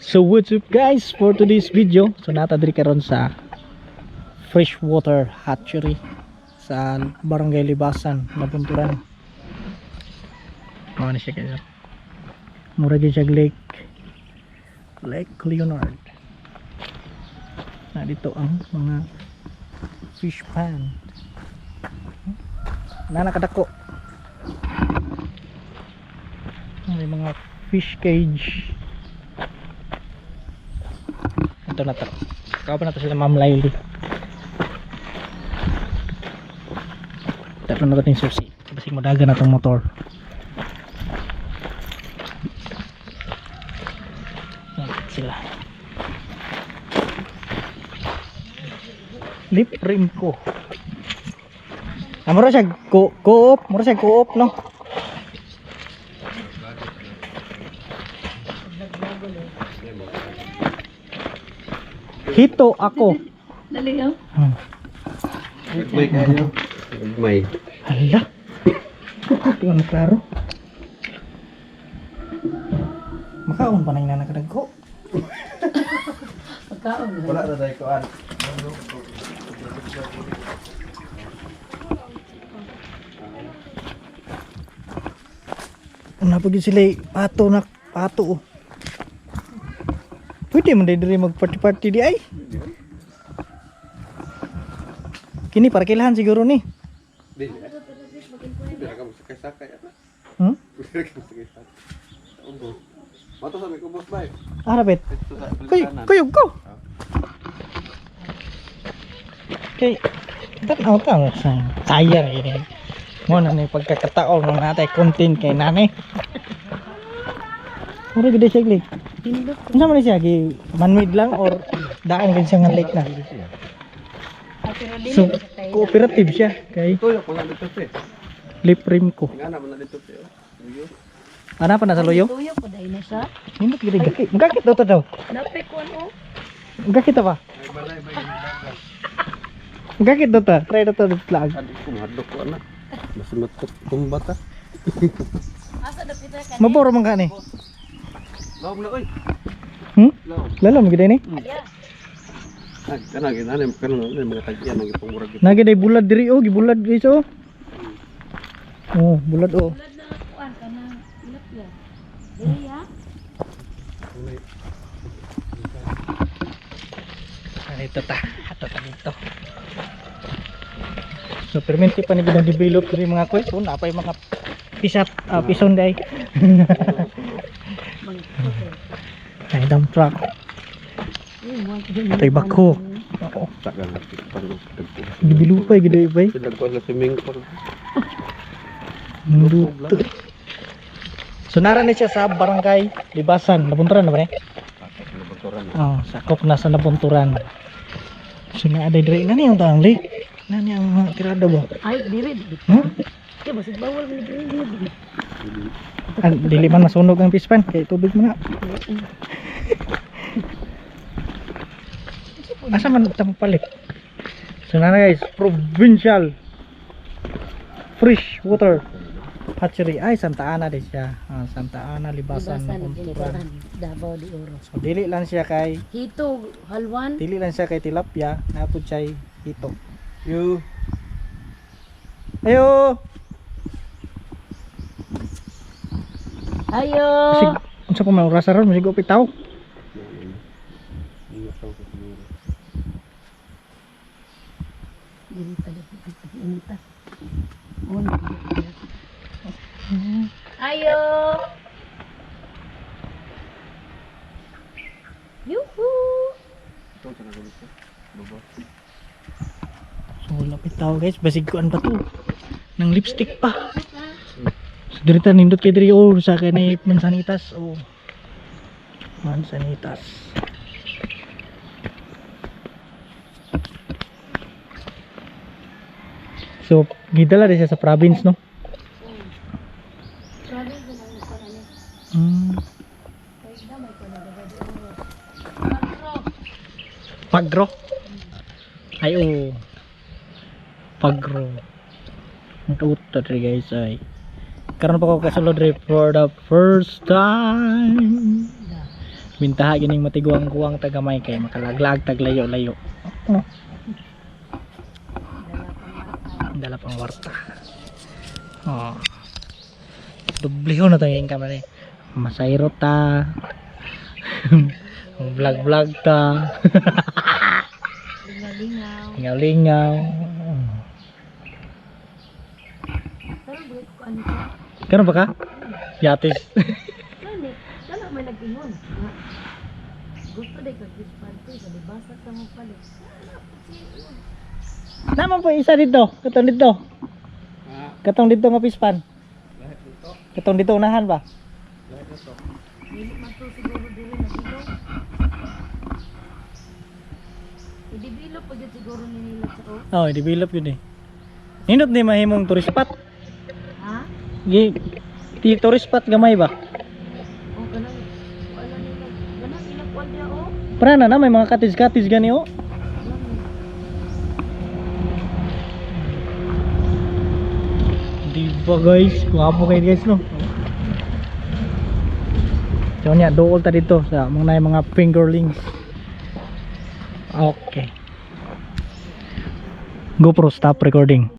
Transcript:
So what's up guys for today's video? So natadri karon sa freshwater hatchery sa Barangay Libasan, Nabunturan. Mao ni siya guys. Mura gyud siya Lake Leonard. Na dito ang mga fish pond. Nakadako. May mga fish cage. Ito na to. Kaya pa na to sila Ma'am Laili. Tatlo na to yung susi. Kasi madaga na itong motor. Nakit sila. Lip rim ko. Mura siya co-op. Mura siya co-op no? Hito ako. Dali oh. May kayo. May. Hala. Tingnan mo klaro. Makaon pa na yung nanakadagko. Pagkaon na. Wala na tayo kuan. Napagin sila pato oh. Pwede man diri mag-party-party di ay. Kini para kailangan siguro ni. Di. Bira ka mo sakay-sakay ata. Bira ka mo sakay-sakay. Ubos. Mato sa mi ubos bay. Arabet. Ito sa Kuyog ko. Okay. Tanaw ta sayang ini. Mo na ni pagkakataon ng natay content kay nanay. Mura gid siya lake. Pindot. Unsa man siya gi man-made lang or daan gid siya nga lake na. So cooperative siya kay Tuyo ko na dito te. lip rim ko. Ngana man na dito te. Tuyo. Ana pa na sa loyo? Tuyo ko dahil na siya. Nindot gid gakit. Gakit daw to daw. Napik ko ano. Gakit pa. Ay balay bay dagat. Gakit daw ta. Try daw to vlog. Adi ko mahadlok ko ana. Mas matuk kumbata. Asa dapat ka? Maboro man ka ni. Lawom na oy. Lawom. Lalam gid ni. Yeah. Kana ginana mga tagyan ng pangurag. Nagi day bulad diri oh, gibulad guys oh. Oh, bulad oh. Tulad na kuan ka na. Ilap ya. Dili ha. Ito ta dito. So permente pa ni gina-develop diri mga kuy. So napay mga pison day. Ay dump truck. Tay bako. Oo. Tagal na pang Gibilupay gid bay. Sila ko sa swimming pool. Luto. So nara ni siya sa Barangay Libasan, Nabunturan na ba ni? Oh, sakop na sa Nabunturan. So na ada dire na ni ang tang lake. Nani ang mga tirada ba? Ay dili. Hmm? Kaya basig bawal man dili. Dili man masunog ang pispan kay tubig mo na. Asa man ta palit? So na guys, provincial freshwater hatchery ay Santa Ana din siya. Santa Ana Libasan Nabunturan. Davao de Oro. So dili lang siya kay Hito halwan. tilapia, napud siya hito. You Ayo. Ayo. Sig unsa pa man oras ron, musigo pitaw. Dili pala inita. Ayo. Yuhu. So lapit tao guys, basig kuan pa to. Nang lipstick pa. So dirita nindot kay diri oh sa kanay mansanitas oh. Mansanitas. So gidala din siya sa province no. Pagro. Ay oh. Pagro. Ito guys ay. Karon pa ko kasulod for the first time. Bintaha gining matiguang-guwang tagamay kay makalaglag taglayo-layo. Oh. Dala pang warta. Oh. Dubliho na tayong income na masayro ta. Vlog ta. Lingaw-lingaw. Lingaw-lingaw. Pero bulit ko ano siya. Kano ba ka? Yatis. Kani, kala may nag-ingon. Nga, gusto day kag-dispan ko, kalibasa ka mo palit. Naman po isa dito. Katong dito. Katong dito nga pispan. Katong dito unahan ba? Dili man to siguro dili na bilog. I-develop pa yun siguro ni nila sa o. Oh, i-develop yun eh. Nindot ni mahimong tourist spot. Ha? Di tourist spot gamay ba? O, ganun. Wala nila. Ganun, inakuan niya o. Para na may mga cottage gani oh. Di ba guys? Kuwapo kayo guys no. So nya dool ta dito sa mga fingerlings. Okay. GoPro stop recording.